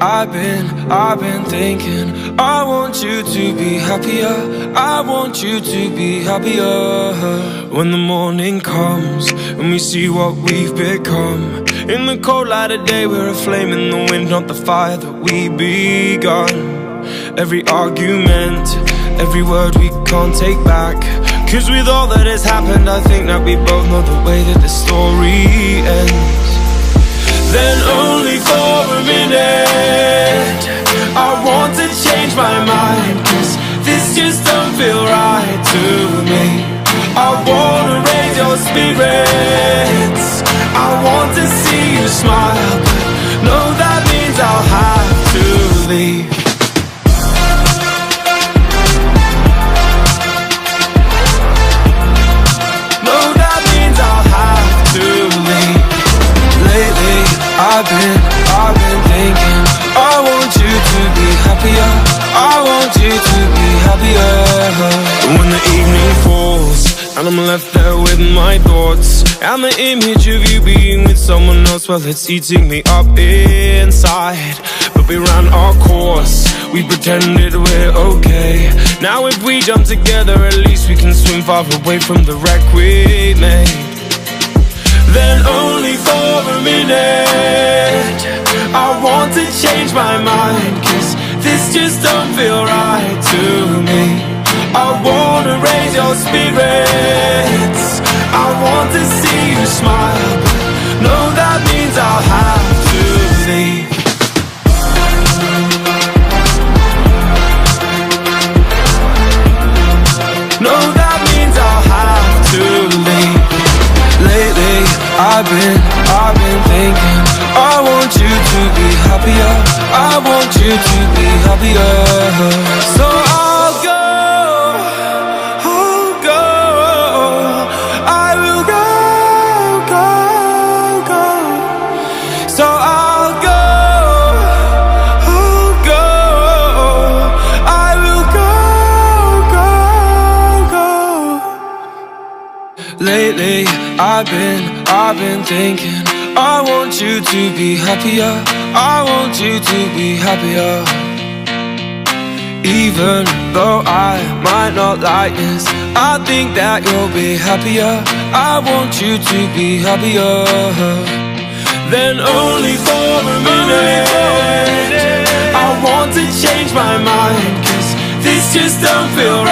I've been thinking, I want you to be happier, I want you to be happier. When the morning comes and we see what we've become, in the cold light of day we're a flame in the wind, not the fire that we begun. Every argument, every word we can't take back, 'cause with all that has happened I think that we both know the way that the story ends. Then only for a minute I want to change my mind, 'cause this just don't feel right to me. I wanna raise your spirits, I want to see you smile, but no, that means I'll have to leave. No, that means I'll have to leave. Lately I've been thinking, I want you to be happier, I want you to be happier. And when the evening falls and I'm left there with my thoughts, and the image of you being with someone else, well, it's eating me up inside. But we ran our course, we pretended we're okay. Now if we jump together, at least we can swim far away from the wreck we made. Then only for a minute I want to change my mind, 'cause this just don't feel right to me. I wanna raise your spirits, I want to see you smile, but no, that means I'll have to leave. No, that means I'll have to leave. Lately I've been thinking, I want you to be happier, I want you to be happier. So I'll go, I will go. So I'll go, I will go. Lately I've been thinking, I want you to be happier, I want you to be happier. Even though I might not like this, I think that you'll be happier, I want you to be happier. Then only for a minute I want to change my mind, 'cause this just don't feel